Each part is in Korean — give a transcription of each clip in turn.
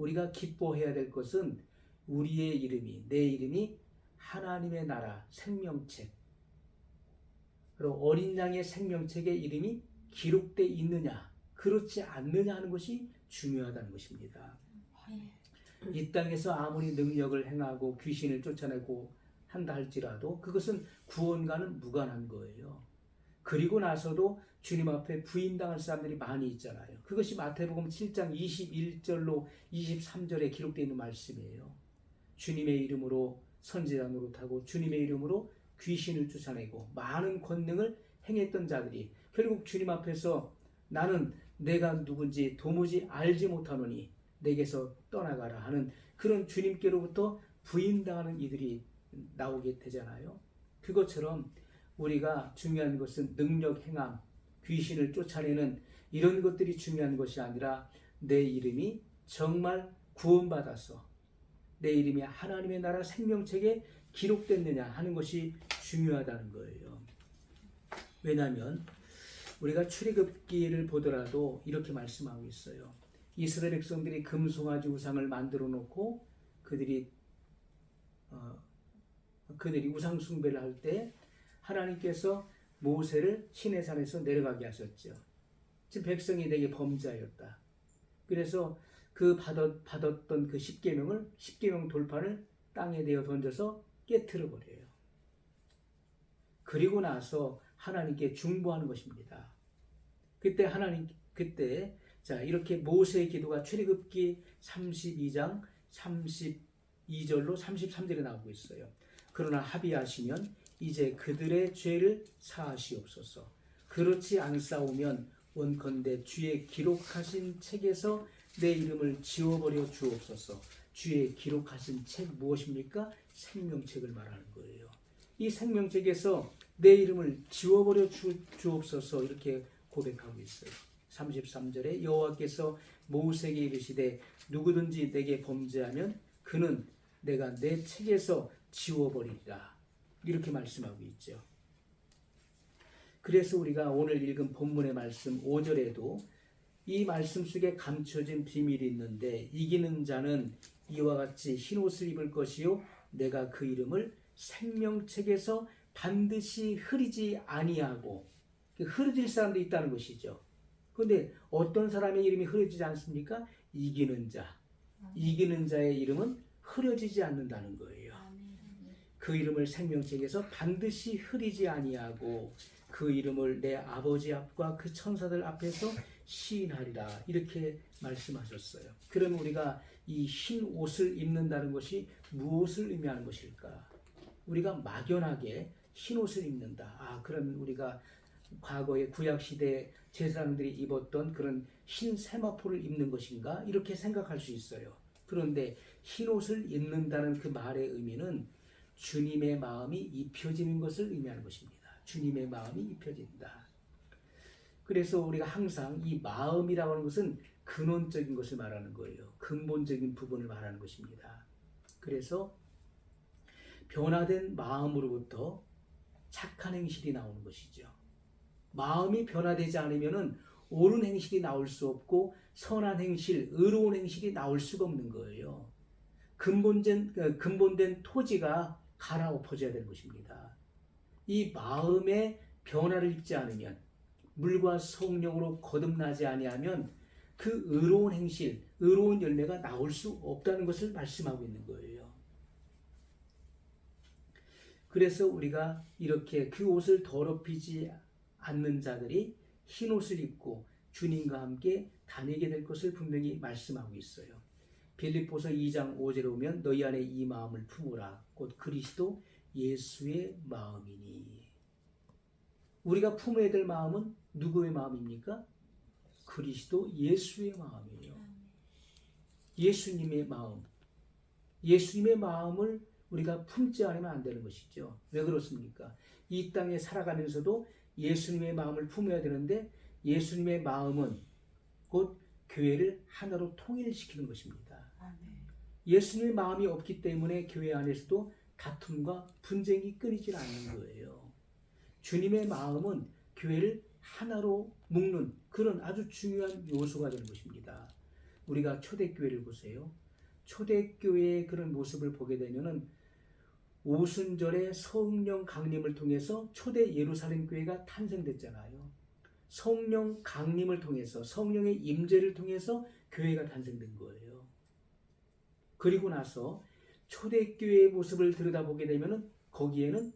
우리가 기뻐해야 될 것은 우리의 이름이, 내 이름이 하나님의 나라 생명책, 그리고 어린 양의 생명책에 이름이 기록되어 있느냐 그렇지 않느냐 하는 것이 중요하다는 것입니다. 이 땅에서 아무리 능력을 행하고 귀신을 쫓아내고 한다 할지라도 그것은 구원과는 무관한 거예요. 그리고 나서도 주님 앞에 부인당할 사람들이 많이 있잖아요. 그것이 마태복음 7장 21절로 23절에 기록되어 있는 말씀이에요. 주님의 이름으로 선지자 노릇하고 주님의 이름으로 귀신을 쫓아내고 많은 권능을 행했던 자들이 결국 주님 앞에서 나는 내가 누군지 도무지 알지 못하노니 내게서 떠나가라 하는 그런 주님께로부터 부인당하는 이들이 나오게 되잖아요. 그것처럼 우리가 중요한 것은 능력 행함, 귀신을 쫓아내는 이런 것들이 중요한 것이 아니라 내 이름이 정말 구원받아서 내 이름이 하나님의 나라 생명책에 기록됐느냐 하는 것이 중요하다는 거예요. 왜냐하면 우리가 출애굽기를 보더라도 이렇게 말씀하고 있어요. 이스라엘 백성들이 금송아지 우상을 만들어 놓고 그들이 우상 숭배를 할 때 하나님께서 모세를 시내산에서 내려가게 하셨죠. 지금 백성이 되게 범죄하였다. 그래서 그 받았던 그 십계명 돌판을 땅에 내어 던져서 깨트려 버려요. 그리고 나서 하나님께 중보하는 것입니다. 그때 자 이렇게 모세의 기도가 출애굽기 32장 32절로 33절에 나오고 있어요. 그러나 합의하시면 이제 그들의 죄를 사하시옵소서. 그렇지 않사오면 원컨대 주의 기록하신 책에서 내 이름을 지워버려 주옵소서. 주의 기록하신 책 무엇입니까? 생명책을 말하는 거예요. 이 생명책에서 내 이름을 지워버려 주옵소서 이렇게 고백하고 있어요. 33절에 여호와께서 모세에게 이르시되 누구든지 내게 범죄하면 그는 내가 내 책에서 지워버리리라 이렇게 말씀하고 있죠. 그래서 우리가 오늘 읽은 본문의 말씀 5절에도 이 말씀 속에 감춰진 비밀이 있는데 이기는 자는 이와 같이 흰옷을 입을 것이요 내가 그 이름을 생명책에서 반드시 흐리지 아니하고 흐려질 사람도 있다는 것이죠. 그런데 어떤 사람의 이름이 흐려지지 않습니까? 이기는 자. 이기는 자의 이름은 흐려지지 않는다는 거예요. 그 이름을 생명책에서 반드시 흐리지 아니하고 그 이름을 내 아버지 앞과 그 천사들 앞에서 시인하리라 이렇게 말씀하셨어요. 그럼 우리가 이 흰 옷을 입는다는 것이 무엇을 의미하는 것일까? 우리가 막연하게 흰 옷을 입는다. 그럼 우리가 과거의 구약시대 제사장들이 입었던 그런 흰 세마포를 입는 것인가? 이렇게 생각할 수 있어요. 그런데 흰 옷을 입는다는 그 말의 의미는 주님의 마음이 입혀지는 것을 의미하는 것입니다. 주님의 마음이 입혀진다. 그래서 우리가 항상 이 마음이라고 하는 것은 근원적인 것을 말하는 거예요. 근본적인 부분을 말하는 것입니다. 그래서 변화된 마음으로부터 착한 행실이 나오는 것이죠. 마음이 변화되지 않으면 옳은 행실이 나올 수 없고 선한 행실, 의로운 행실이 나올 수가 없는 거예요. 근본된 토지가 갈아엎어져야 되는 것입니다. 이 마음의 변화를 입지 않으면 물과 성령으로 거듭나지 아니하면 그 의로운 행실, 의로운 열매가 나올 수 없다는 것을 말씀하고 있는 거예요. 그래서 우리가 이렇게 그 옷을 더럽히지 않는 자들이 흰 옷을 입고 주님과 함께 다니게 될 것을 분명히 말씀하고 있어요. 빌립보서 2장 5절에 보면 너희 안에 이 마음을 품으라 곧 그리스도 예수의 마음이니. 우리가 품어야 될 마음은 누구의 마음입니까? 그리스도 예수의 마음이에요. 예수님의 마음. 예수님의 마음을 우리가 품지 않으면 안 되는 것이죠. 왜 그렇습니까? 이 땅에 살아가면서도 예수님의 마음을 품어야 되는데 예수님의 마음은 곧 교회를 하나로 통일시키는 것입니다. 예수님의 마음이 없기 때문에 교회 안에서도 다툼과 분쟁이 끊이질 않는 거예요. 주님의 마음은 교회를 하나로 묶는 그런 아주 중요한 요소가 되는 것입니다. 우리가 초대교회를 보세요. 초대교회의 그런 모습을 보게 되면은 오순절에 성령 강림을 통해서 초대 예루살렘 교회가 탄생됐잖아요. 성령 강림을 통해서 성령의 임재를 통해서 교회가 탄생된 거예요. 그리고 나서 초대교회의 모습을 들여다보게 되면은 거기에는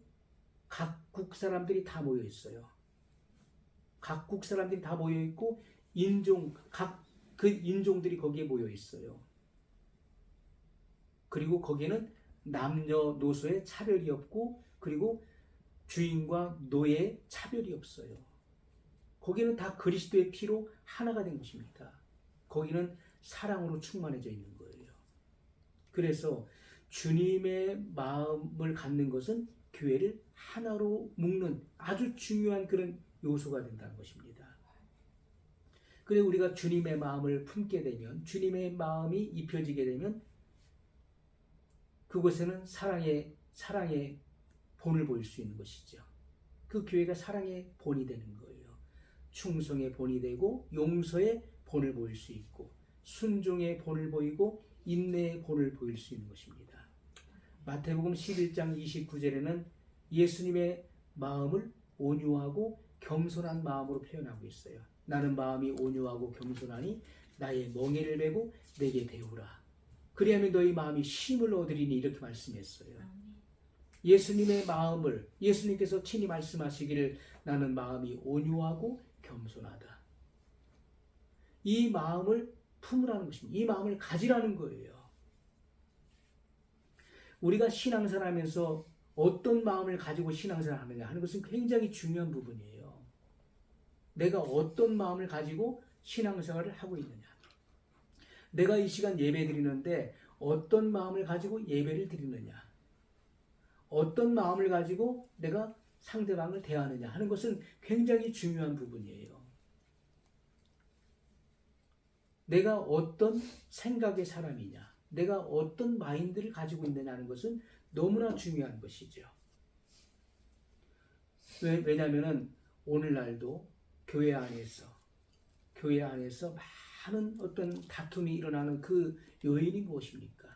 각국 사람들이 다 모여 있어요. 각국 사람들이 다 모여 있고 각 그 인종들이 거기에 모여 있어요. 그리고 거기에는 남녀노소의 차별이 없고 그리고 주인과 노예의 차별이 없어요. 거기는 다 그리스도의 피로 하나가 된 것입니다. 거기는 사랑으로 충만해져 있는 거예요. 그래서 주님의 마음을 갖는 것은 교회를 하나로 묶는 아주 중요한 그런 요소가 된다는 것입니다. 그래 우리가 주님의 마음을 품게 되면 주님의 마음이 입혀지게 되면 그곳에는 사랑의 본을 보일 수 있는 것이죠. 그 교회가 사랑의 본이 되는 거예요. 충성의 본이 되고 용서의 본을 보일 수 있고 순종의 본을 보이고 인내의 본을 보일 수 있는 것입니다. 마태복음 11장 29절에는 예수님의 마음을 온유하고 겸손한 마음으로 표현하고 있어요. 나는 마음이 온유하고 겸손하니 나의 멍에를 메고 내게 배우라. 그리하면 너희 마음이 쉼을 얻으리니 이렇게 말씀했어요. 예수님의 마음을 예수님께서 친히 말씀하시기를 나는 마음이 온유하고 겸손하다. 이 마음을 품으라는 것입니다. 이 마음을 가지라는 거예요. 우리가 신앙생활 하면서 어떤 마음을 가지고 신앙생활 하느냐 하는 것은 굉장히 중요한 부분이에요. 내가 어떤 마음을 가지고 신앙생활을 하고 있느냐. 내가 이 시간 예배 드리는데 어떤 마음을 가지고 예배를 드리느냐. 어떤 마음을 가지고 내가 상대방을 대하느냐 하는 것은 굉장히 중요한 부분이에요. 내가 어떤 생각의 사람이냐, 내가 어떤 마인드를 가지고 있느냐는 것은 너무나 중요한 것이죠. 왜냐하면 오늘날도 교회 안에서 많은 어떤 다툼이 일어나는 그 요인이 무엇입니까?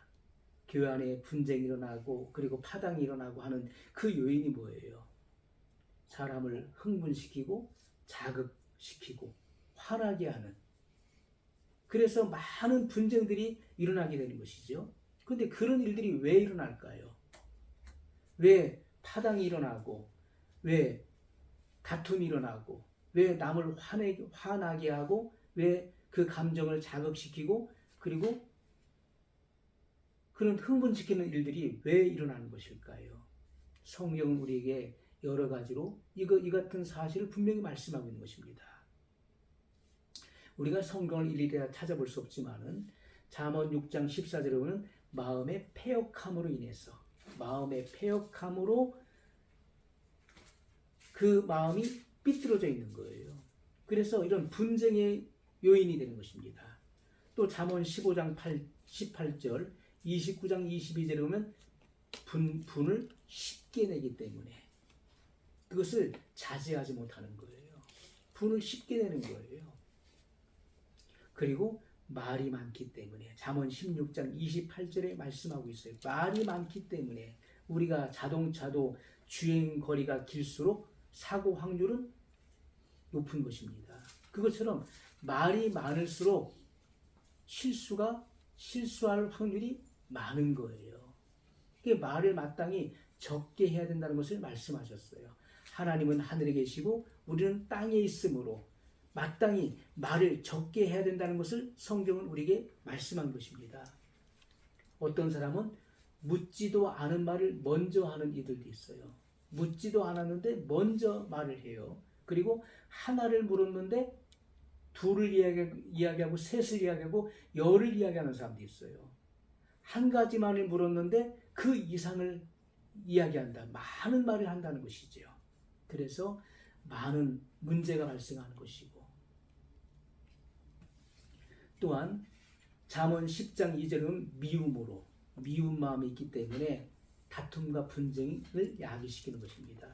교회 안에 분쟁이 일어나고 그리고 파당이 일어나고 하는 그 요인이 뭐예요? 사람을 흥분시키고 자극시키고 화나게 하는 그래서 많은 분쟁들이 일어나게 되는 것이죠. 그런데 그런 일들이 왜 일어날까요? 왜 파당이 일어나고 왜 다툼이 일어나고 왜 남을 화나게 하고 왜 그 감정을 자극시키고 그리고 그런 흥분시키는 일들이 왜 일어나는 것일까요? 성경은 우리에게 여러 가지로 이 같은 사실을 분명히 말씀하고 있는 것입니다. 우리가 성경을 일일이 다 찾아볼 수 없지만은 잠언 6장 14절에 보면 마음의 패역함으로 인해서 마음의 패역함으로 그 마음이 삐뚤어져 있는 거예요. 그래서 이런 분쟁의 요인이 되는 것입니다. 또 잠언 15장 18절 29장 22절에 보면 분을 쉽게 내기 때문에 그것을 자제하지 못하는 거예요. 분을 쉽게 내는 거예요. 그리고 말이 많기 때문에 잠언 16장 28절에 말씀하고 있어요. 말이 많기 때문에 우리가 자동차도 주행거리가 길수록 사고 확률은 높은 것입니다. 그것처럼 말이 많을수록 실수할 확률이 많은 거예요. 말을 마땅히 적게 해야 된다는 것을 말씀하셨어요. 하나님은 하늘에 계시고 우리는 땅에 있으므로 마땅히 말을 적게 해야 된다는 것을 성경은 우리에게 말씀한 것입니다. 어떤 사람은 묻지도 않은 말을 먼저 하는 이들도 있어요. 묻지도 않았는데 먼저 말을 해요. 그리고 하나를 물었는데 둘을 이야기하고 셋을 이야기하고 열을 이야기하는 사람도 있어요. 한 가지만을 물었는데 그 이상을 이야기한다. 많은 말을 한다는 것이죠. 그래서 많은 문제가 발생하는 것이고 또한 잠언 10장 2절은 미운 마음이 있기 때문에 다툼과 분쟁을 야기시키는 것입니다.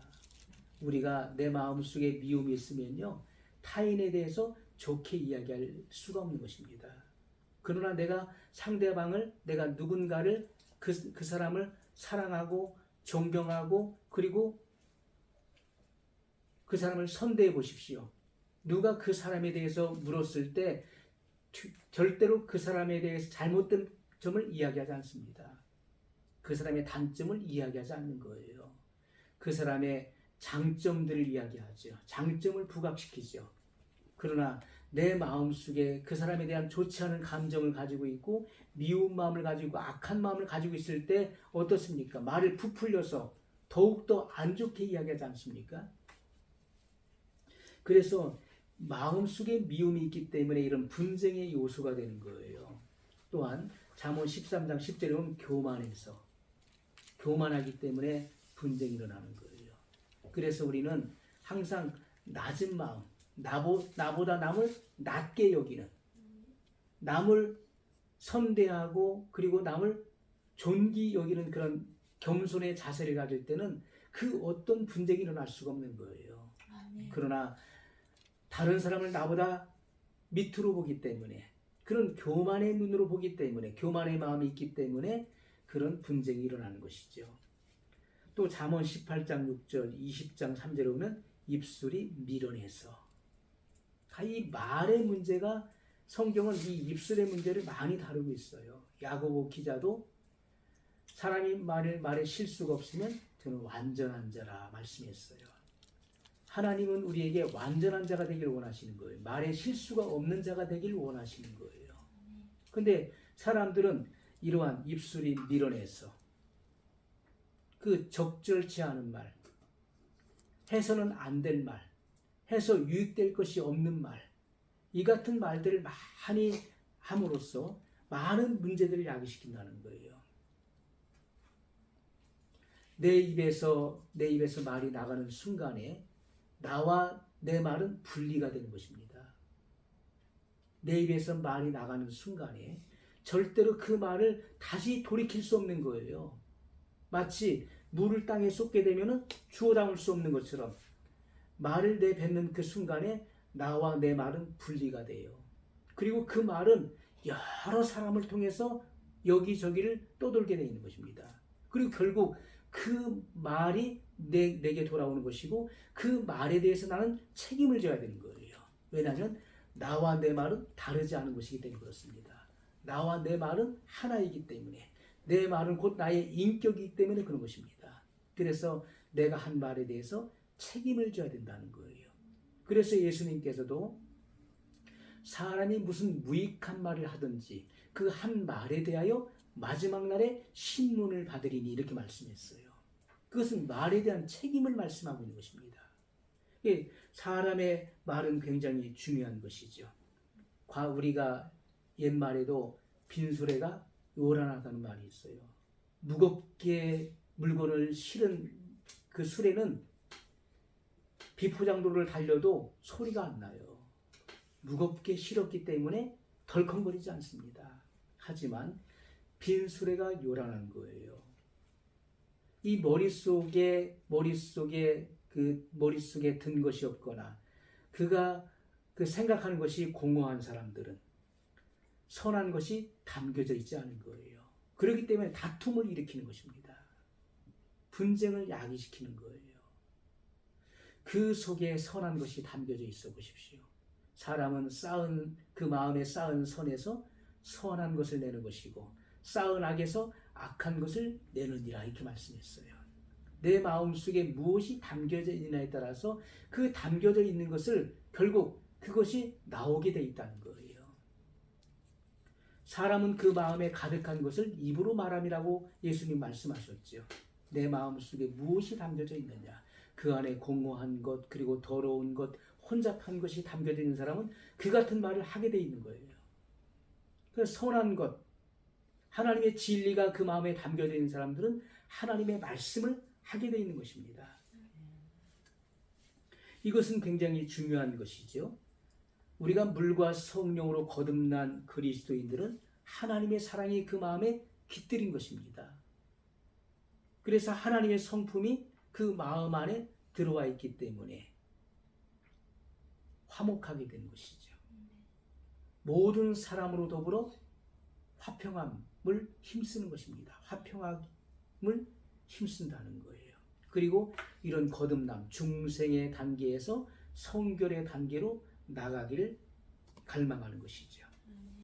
우리가 내 마음속에 미움이 있으면요 타인에 대해서 좋게 이야기할 수가 없는 것입니다. 그러나 내가 상대방을, 내가 누군가를 그 사람을 사랑하고 존경하고 그리고 그 사람을 선대해 보십시오. 누가 그 사람에 대해서 물었을 때 절대로 그 사람에 대해서 잘못된 점을 이야기하지 않습니다. 그 사람의 단점을 이야기하지 않는 거예요. 그 사람의 장점들을 이야기하죠. 장점을 부각시키죠. 그러나 내 마음속에 그 사람에 대한 좋지 않은 감정을 가지고 있고 미운 마음을 가지고 있고 악한 마음을 가지고 있을 때 어떻습니까? 말을 부풀려서 더욱더 안 좋게 이야기하지 않습니까? 그래서 마음속에 미움이 있기 때문에 이런 분쟁의 요소가 되는 거예요. 또한 잠언 13장 10절에 보면 교만하기 때문에 분쟁이 일어나는 거예요. 그래서 우리는 항상 낮은 마음, 나보다 남을 낮게 여기는, 남을 선대하고 그리고 남을 존귀 여기는 그런 겸손의 자세를 가질 때는 그 어떤 분쟁이 일어날 수가 없는 거예요. 그러나 다른 사람을 나보다 밑으로 보기 때문에, 그런 교만의 눈으로 보기 때문에, 교만의 마음이 있기 때문에 그런 분쟁이 일어나는 것이죠. 또 잠언 18장 6절, 20장 3절에 보면 입술이 미련해서, 이 말의 문제가, 성경은 이 입술의 문제를 많이 다루고 있어요. 야고보 기자도 사람이 말에 실수가 없으면 저는 완전한 자라 말씀했어요. 하나님은 우리에게 완전한 자가 되기를 원하시는 거예요. 말에 실수가 없는 자가 되기를 원하시는 거예요. 근데 사람들은 이러한 입술이 미련해서 그 적절치 않은 말, 해서는 안 될 말, 해서 유익될 것이 없는 말, 이 같은 말들을 많이 함으로써 많은 문제들을 야기시킨다는 거예요. 내 입에서 말이 나가는 순간에 나와 내 말은 분리가 되는 것입니다. 내 입에서 말이 나가는 순간에 절대로 그 말을 다시 돌이킬 수 없는 거예요. 마치 물을 땅에 쏟게 되면 주워 담을 수 없는 것처럼 말을 내뱉는 그 순간에 나와 내 말은 분리가 돼요. 그리고 그 말은 여러 사람을 통해서 여기저기를 떠돌게 되는 것입니다. 그리고 결국 그 말이 내게 돌아오는 것이고 그 말에 대해서 나는 책임을 져야 되는 거예요. 왜냐하면 나와 내 말은 다르지 않은 것이기 때문에 그렇습니다. 나와 내 말은 하나이기 때문에, 내 말은 곧 나의 인격이기 때문에 그런 것입니다. 그래서 내가 한 말에 대해서 책임을 져야 된다는 거예요. 그래서 예수님께서도 사람이 무슨 무익한 말을 하든지 그 한 말에 대하여 마지막 날에 신문을 받으리니 이렇게 말씀했어요. 그것은 말에 대한 책임을 말씀하고 있는 것입니다. 사람의 말은 굉장히 중요한 것이죠. 우리가 옛말에도 빈수레가 요란하다는 말이 있어요. 무겁게 물건을 실은 그 수레는 비포장도로를 달려도 소리가 안 나요. 무겁게 실었기 때문에 덜컹거리지 않습니다. 하지만 빈수레가 요란한 거예요. 이 머릿속에 든 것이 없거나 그가 생각하는 것이 공허한 사람들은 선한 것이 담겨져 있지 않은 거예요. 그렇기 때문에 다툼을 일으키는 것입니다. 분쟁을 야기시키는 거예요. 그 속에 선한 것이 담겨져 있어 보십시오. 사람은 그 마음에 쌓은 선에서 선한 것을 내는 것이고 쌓은 악에서 악한 것을 내느니라 이렇게 말씀했어요. 내 마음속에 무엇이 담겨져 있느냐에 따라서 그 담겨져 있는 것을 결국 그것이 나오게 돼 있다는 거예요. 사람은 그 마음에 가득한 것을 입으로 말함이라고 예수님 말씀하셨죠. 내 마음속에 무엇이 담겨져 있느냐, 그 안에 공허한 것 그리고 더러운 것 혼잡한 것이 담겨져 있는 사람은 그 같은 말을 하게 돼 있는 거예요. 그래서 선한 것, 하나님의 진리가 그 마음에 담겨져 있는 사람들은 하나님의 말씀을 하게 돼 있는 것입니다. 이것은 굉장히 중요한 것이죠. 우리가 물과 성령으로 거듭난 그리스도인들은 하나님의 사랑이 그 마음에 깃들인 것입니다. 그래서 하나님의 성품이 그 마음 안에 들어와 있기 때문에 화목하게 되는 것이죠. 모든 사람으로 더불어 화평함을 힘쓰는 것입니다. 화평함을 힘쓴다는 거예요. 그리고 이런 거듭남, 중생의 단계에서 성결의 단계로 나가기를 갈망하는 것이죠.